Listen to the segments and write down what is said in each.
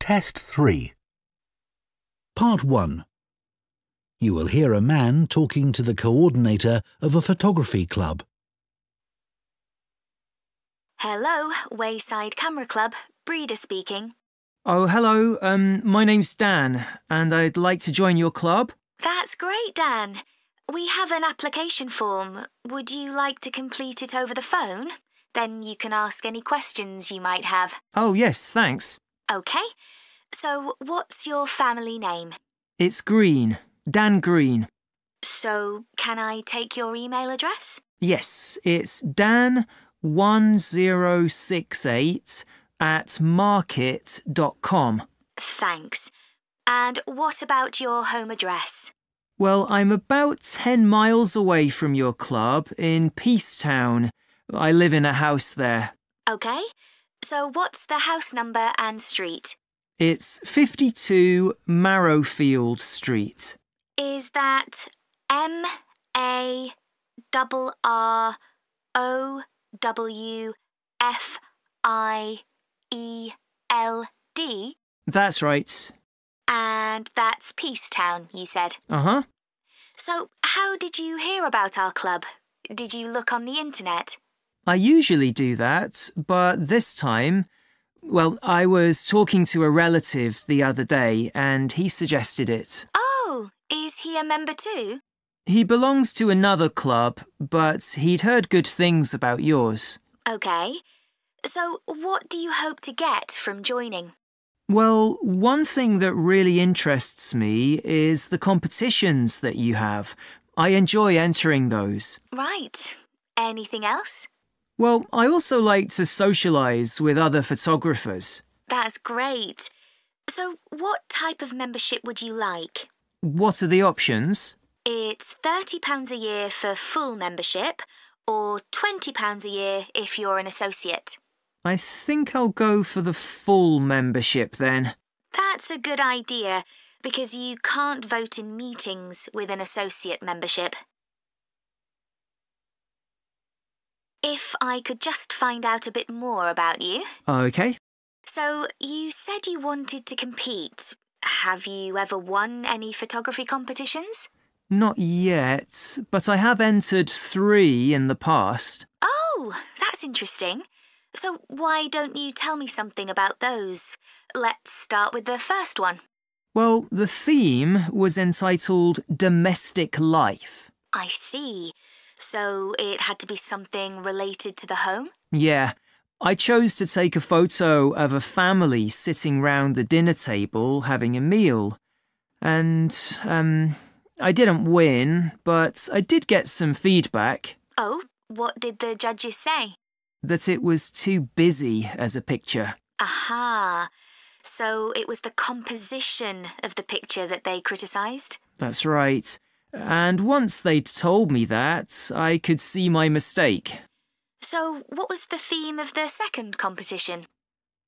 Test 3. Part 1. You will hear a man talking to the coordinator of a photography club. Hello, Wayside Camera Club. Breeder speaking. Oh, hello. My name's Dan, and I'd like to join your club. That's great, Dan. We have an application form. Would you like to complete it over the phone? Then you can ask any questions you might have. Oh, yes, thanks. OK. So, what's your family name? It's Green. Dan Green. So, can I take your email address? Yes, it's dan1068@market.com. Thanks. And what about your home address? Well, I'm about 10 miles away from your club in Peacetown. I live in a house there. OK. So, what's the house number and street? It's 52 Marrowfield Street. Is that MARROWFIELD? That's right. And that's Peacetown, you said? Uh-huh. So, how did you hear about our club? Did you look on the internet? I usually do that, but this time, well, I was talking to a relative the other day and he suggested it. Oh, is he a member too? He belongs to another club, but he'd heard good things about yours. OK. So, what do you hope to get from joining? Well, one thing that really interests me is the competitions that you have. I enjoy entering those. Right. Anything else? Well, I also like to socialise with other photographers. That's great. So, what type of membership would you like? What are the options? It's £30 a year for full membership, or £20 a year if you're an associate. I think I'll go for the full membership then. That's a good idea, because you can't vote in meetings with an associate membership. If I could just find out a bit more about you. OK. So, you said you wanted to compete. Have you ever won any photography competitions? Not yet, but I have entered 3 in the past. Oh, that's interesting. So why don't you tell me something about those? Let's start with the first one. Well, the theme was entitled Domestic Life. I see. So it had to be something related to the home? Yeah. I chose to take a photo of a family sitting round the dinner table having a meal. And, I didn't win, but I did get some feedback. Oh, what did the judges say? That it was too busy as a picture. Aha. So it was the composition of the picture that they criticised? That's right. And once they'd told me that, I could see my mistake. So what was the theme of the second competition?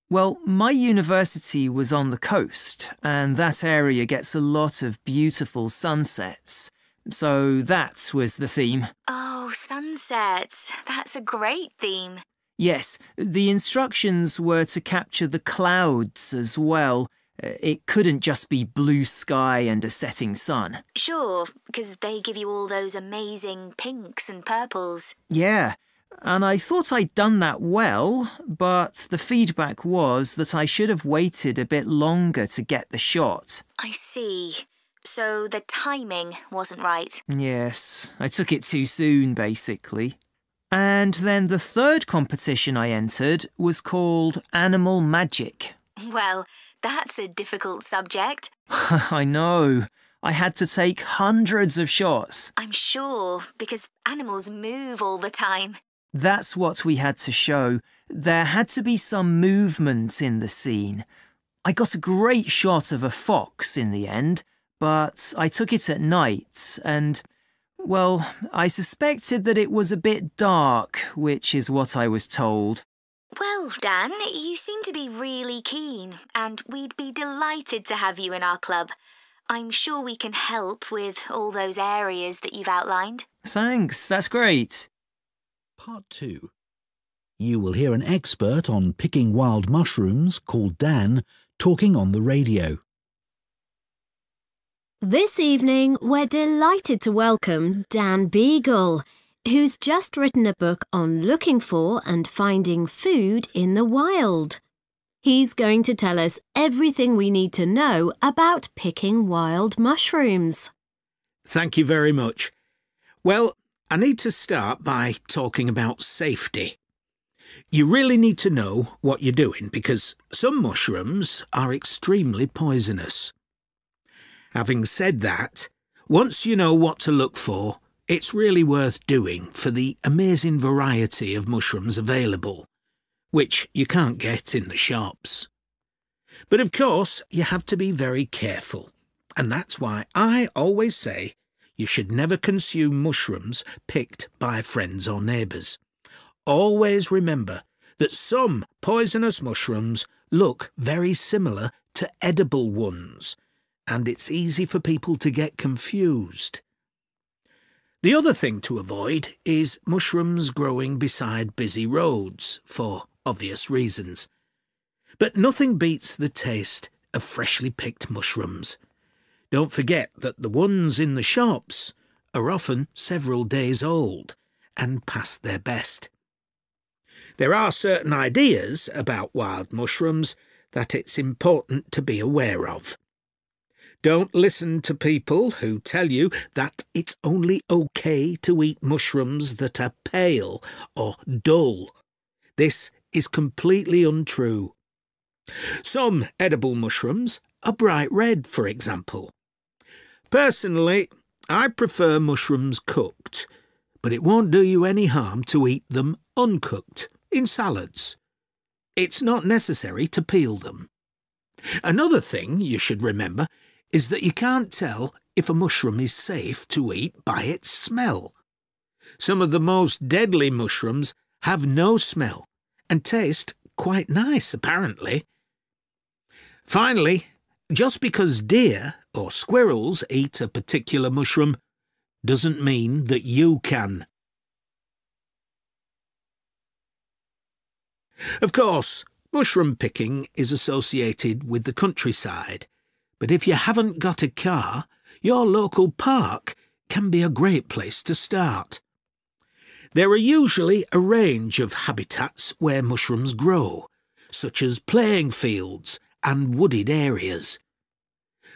Well, my university was on the coast, and that area gets a lot of beautiful sunsets. So that was the theme. Oh, sunsets. That's a great theme. Yes, the instructions were to capture the clouds as well. It couldn't just be blue sky and a setting sun. Sure, because they give you all those amazing pinks and purples. Yeah, and I thought I'd done that well, but the feedback was that I should have waited a bit longer to get the shot. I see. So the timing wasn't right. Yes, I took it too soon, basically. And then the third competition I entered was called Animal Magic. Well, that's a difficult subject. I know. I had to take hundreds of shots. I'm sure, because animals move all the time. That's what we had to show. There had to be some movement in the scene. I got a great shot of a fox in the end, but I took it at night and, well, I suspected that it was a bit dark, which is what I was told. Well, Dan, you seem to be really keen, and we'd be delighted to have you in our club. I'm sure we can help with all those areas that you've outlined. Thanks, that's great. Part 2. You will hear an expert on picking wild mushrooms called Dan talking on the radio. This evening, we're delighted to welcome Dan Beagle, who's just written a book on looking for and finding food in the wild. He's going to tell us everything we need to know about picking wild mushrooms. Thank you very much. Well, I need to start by talking about safety. You really need to know what you're doing because some mushrooms are extremely poisonous. Having said that, once you know what to look for, it's really worth doing for the amazing variety of mushrooms available, which you can't get in the shops. But of course, you have to be very careful, and that's why I always say you should never consume mushrooms picked by friends or neighbours. Always remember that some poisonous mushrooms look very similar to edible ones, and it's easy for people to get confused. The other thing to avoid is mushrooms growing beside busy roads, for obvious reasons. But nothing beats the taste of freshly picked mushrooms. Don't forget that the ones in the shops are often several days old and past their best. There are certain ideas about wild mushrooms that it's important to be aware of. Don't listen to people who tell you that it's only okay to eat mushrooms that are pale or dull. This is completely untrue. Some edible mushrooms are bright red, for example. Personally, I prefer mushrooms cooked, but it won't do you any harm to eat them uncooked in salads. It's not necessary to peel them. Another thing you should remember is that you can't tell if a mushroom is safe to eat by its smell. Some of the most deadly mushrooms have no smell and taste quite nice, apparently. Finally, just because deer or squirrels eat a particular mushroom doesn't mean that you can. Of course, mushroom picking is associated with the countryside, but if you haven't got a car, your local park can be a great place to start. There are usually a range of habitats where mushrooms grow, such as playing fields and wooded areas.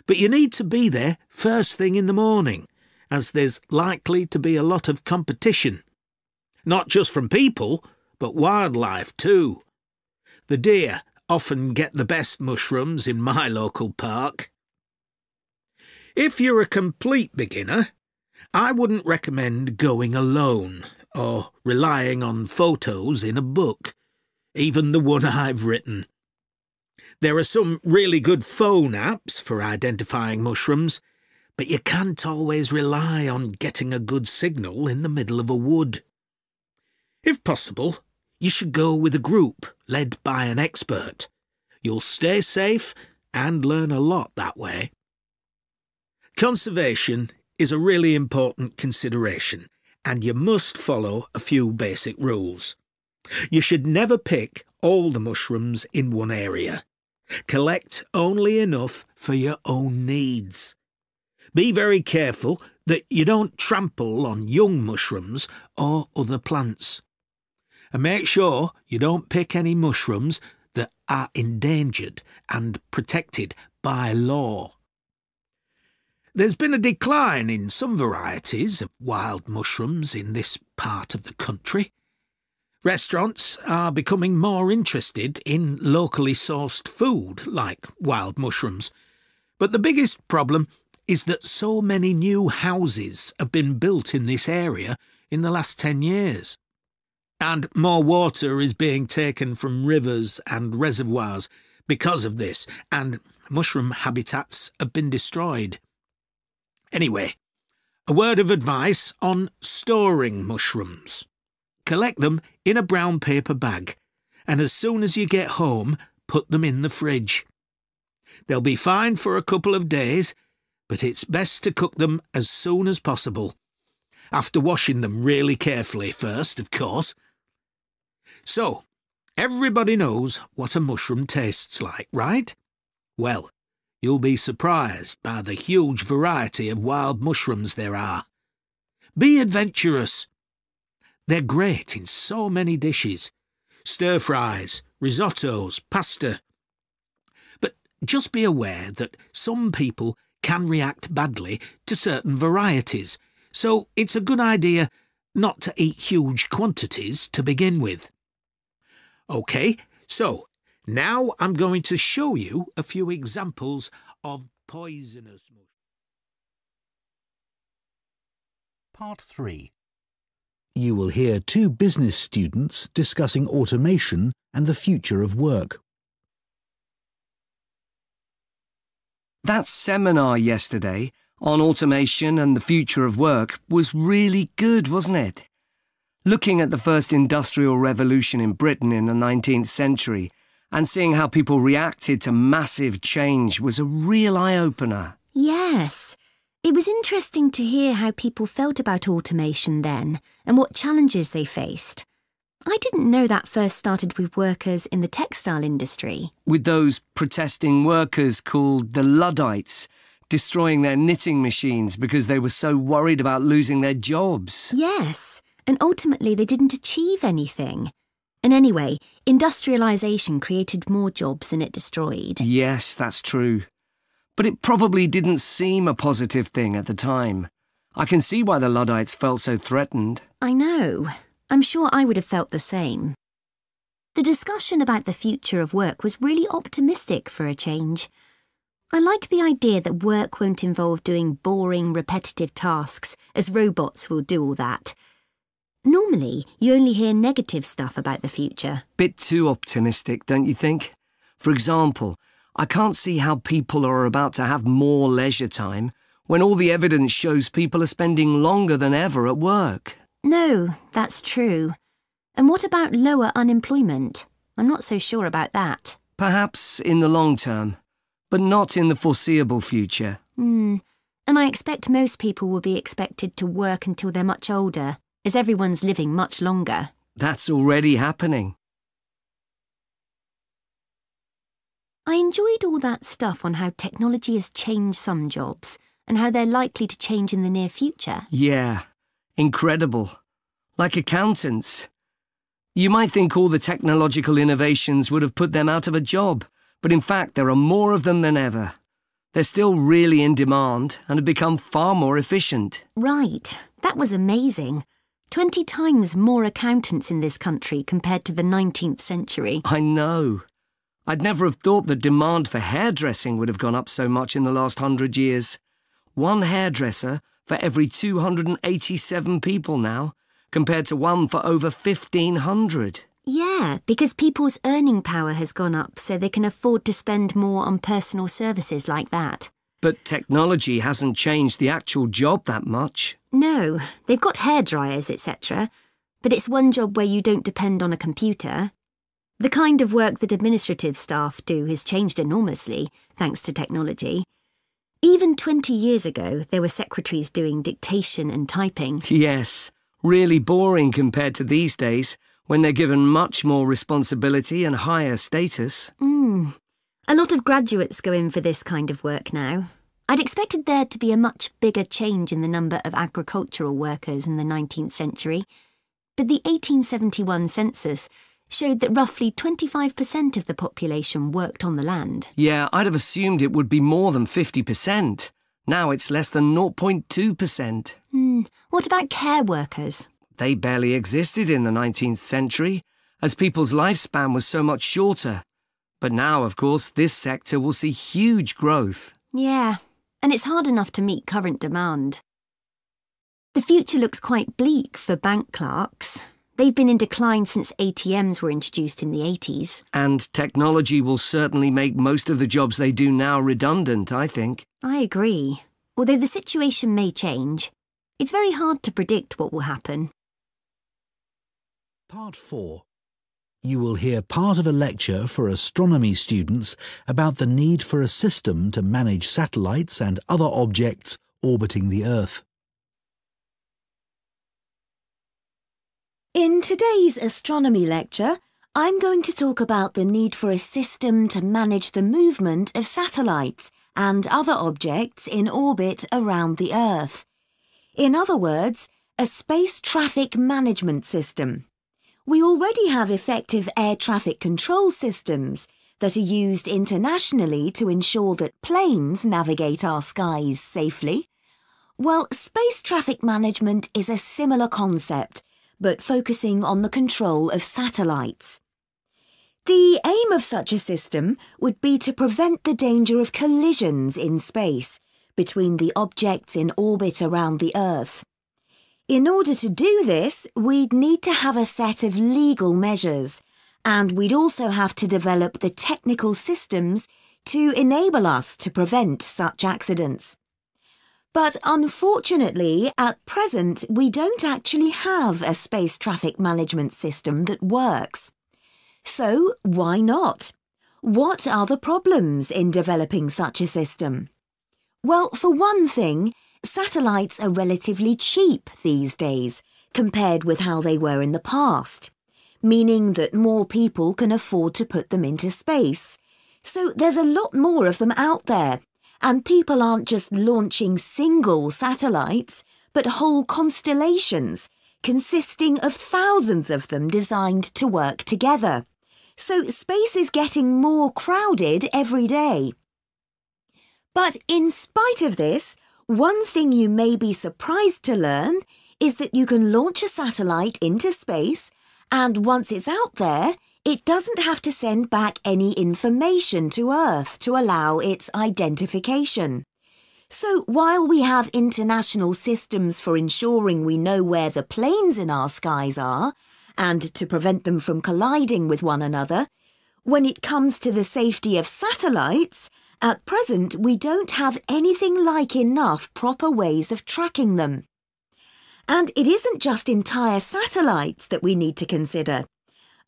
But you need to be there first thing in the morning, as there's likely to be a lot of competition. Not just from people, but wildlife too. The deer often get the best mushrooms in my local park. If you're a complete beginner, I wouldn't recommend going alone or relying on photos in a book, even the one I've written. There are some really good phone apps for identifying mushrooms, but you can't always rely on getting a good signal in the middle of a wood. If possible, you should go with a group led by an expert. You'll stay safe and learn a lot that way. Conservation is a really important consideration, and you must follow a few basic rules. You should never pick all the mushrooms in one area. Collect only enough for your own needs. Be very careful that you don't trample on young mushrooms or other plants. And make sure you don't pick any mushrooms that are endangered and protected by law. There's been a decline in some varieties of wild mushrooms in this part of the country. Restaurants are becoming more interested in locally sourced food like wild mushrooms, but the biggest problem is that so many new houses have been built in this area in the last 10 years. And more water is being taken from rivers and reservoirs because of this, and mushroom habitats have been destroyed. Anyway, a word of advice on storing mushrooms. Collect them in a brown paper bag, and as soon as you get home, put them in the fridge. They'll be fine for a couple of days, but it's best to cook them as soon as possible. After washing them really carefully first, of course. So, everybody knows what a mushroom tastes like, right? Well, you'll be surprised by the huge variety of wild mushrooms there are. Be adventurous. They're great in so many dishes. Stir-fries, risottos, pasta. But just be aware that some people can react badly to certain varieties, so it's a good idea not to eat huge quantities to begin with. OK, so now I'm going to show you a few examples of poisonous mushrooms. Part 3. You will hear two business students discussing automation and the future of work. That seminar yesterday on automation and the future of work was really good, wasn't it? Looking at the first industrial revolution in Britain in the 19th century and seeing how people reacted to massive change was a real eye-opener. Yes. It was interesting to hear how people felt about automation then and what challenges they faced. I didn't know that first started with workers in the textile industry. With those protesting workers called the Luddites, destroying their knitting machines because they were so worried about losing their jobs. Yes, and ultimately they didn't achieve anything. And anyway, industrialisation created more jobs than it destroyed. Yes, that's true. But it probably didn't seem a positive thing at the time. I can see why the Luddites felt so threatened. I know. I'm sure I would have felt the same. The discussion about the future of work was really optimistic for a change. I like the idea that work won't involve doing boring, repetitive tasks, as robots will do all that. Normally, you only hear negative stuff about the future. Bit too optimistic, don't you think? For example, I can't see how people are about to have more leisure time when all the evidence shows people are spending longer than ever at work. No, that's true. And what about lower unemployment? I'm not so sure about that. Perhaps in the long term, but not in the foreseeable future. And I expect most people will be expected to work until they're much older, as everyone's living much longer. That's already happening. I enjoyed all that stuff on how technology has changed some jobs and how they're likely to change in the near future. Yeah, incredible. Like accountants. You might think all the technological innovations would have put them out of a job, but in fact there are more of them than ever. They're still really in demand and have become far more efficient. Right, that was amazing. 20 times more accountants in this country compared to the 19th century. I know. I'd never have thought the demand for hairdressing would have gone up so much in the last 100 years. One hairdresser for every 287 people now, compared to one for over 1,500. Yeah, because people's earning power has gone up so they can afford to spend more on personal services like that. But technology hasn't changed the actual job that much. No, they've got hairdryers, etc. But it's one job where you don't depend on a computer. The kind of work that administrative staff do has changed enormously, thanks to technology. Even 20 years ago, there were secretaries doing dictation and typing. Yes, really boring compared to these days, when they're given much more responsibility and higher status. A lot of graduates go in for this kind of work now. I'd expected there to be a much bigger change in the number of agricultural workers in the 19th century, but the 1871 census showed that roughly 25% of the population worked on the land. Yeah, I'd have assumed it would be more than 50%. Now it's less than 0.2%. What about care workers? They barely existed in the 19th century, as people's lifespan was so much shorter. But now, of course, this sector will see huge growth. Yeah, and it's hard enough to meet current demand. The future looks quite bleak for bank clerks. They've been in decline since ATMs were introduced in the 80s. And technology will certainly make most of the jobs they do now redundant, I think. I agree. Although the situation may change, it's very hard to predict what will happen. Part 4. You will hear part of a lecture for astronomy students about the need for a system to manage satellites and other objects orbiting the Earth. In today's astronomy lecture, I'm going to talk about the need for a system to manage the movement of satellites and other objects in orbit around the Earth. In other words, a space traffic management system. We already have effective air traffic control systems that are used internationally to ensure that planes navigate our skies safely. Well, space traffic management is a similar concept, but focusing on the control of satellites. The aim of such a system would be to prevent the danger of collisions in space between the objects in orbit around the Earth. In order to do this, we'd need to have a set of legal measures, and we'd also have to develop the technical systems to enable us to prevent such accidents. But unfortunately, at present, we don't actually have a space traffic management system that works. So why not? What are the problems in developing such a system? Well, for one thing, satellites are relatively cheap these days compared with how they were in the past, meaning that more people can afford to put them into space. So there's a lot more of them out there, and people aren't just launching single satellites, but whole constellations consisting of thousands of them designed to work together. So space is getting more crowded every day. But in spite of this, one thing you may be surprised to learn is that you can launch a satellite into space, and once it's out there, it doesn't have to send back any information to Earth to allow its identification. So while we have international systems for ensuring we know where the planes in our skies are, and to prevent them from colliding with one another, when it comes to the safety of satellites, at present we don't have anything like enough proper ways of tracking them. And it isn't just entire satellites that we need to consider.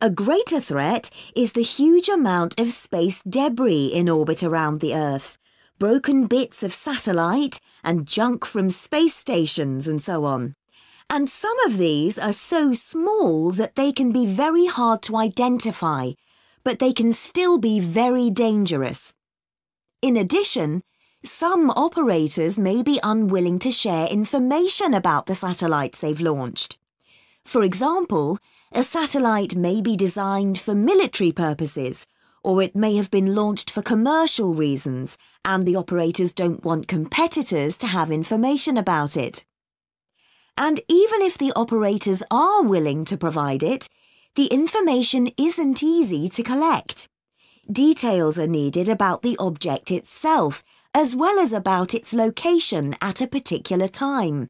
A greater threat is the huge amount of space debris in orbit around the Earth, broken bits of satellite and junk from space stations and so on. And some of these are so small that they can be very hard to identify, but they can still be very dangerous. In addition, some operators may be unwilling to share information about the satellites they've launched. For example, a satellite may be designed for military purposes, or it may have been launched for commercial reasons, and the operators don't want competitors to have information about it. And even if the operators are willing to provide it, the information isn't easy to collect. Details are needed about the object itself, as well as about its location at a particular time.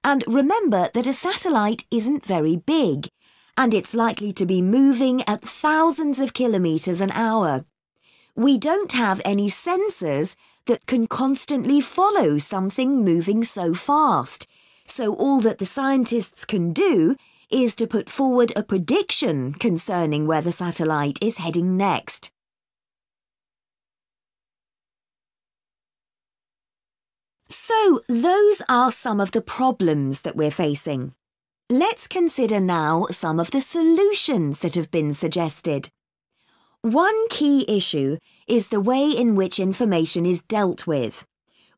And remember that a satellite isn't very big, and it's likely to be moving at thousands of kilometres an hour. We don't have any sensors that can constantly follow something moving so fast. So all that the scientists can do is to put forward a prediction concerning where the satellite is heading next. So those are some of the problems that we're facing. Let's consider now some of the solutions that have been suggested. One key issue is the way in which information is dealt with.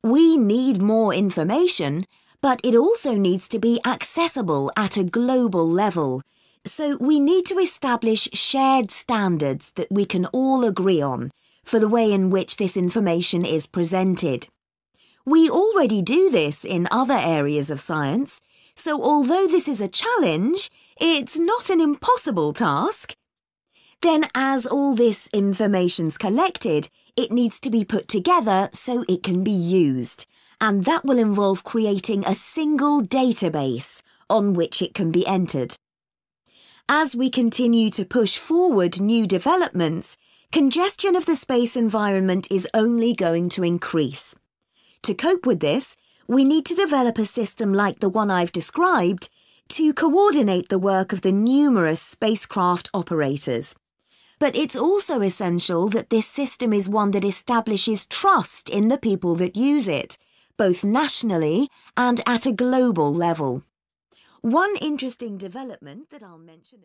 We need more information, but it also needs to be accessible at a global level. So we need to establish shared standards that we can all agree on for the way in which this information is presented. We already do this in other areas of science, so although this is a challenge, it's not an impossible task. Then as all this information's collected, it needs to be put together so it can be used. And that will involve creating a single database on which it can be entered. As we continue to push forward new developments, congestion of the space environment is only going to increase. To cope with this, we need to develop a system like the one I've described to coordinate the work of the numerous spacecraft operators. But it's also essential that this system is one that establishes trust in the people that use it, both nationally and at a global level. One interesting development that I'll mention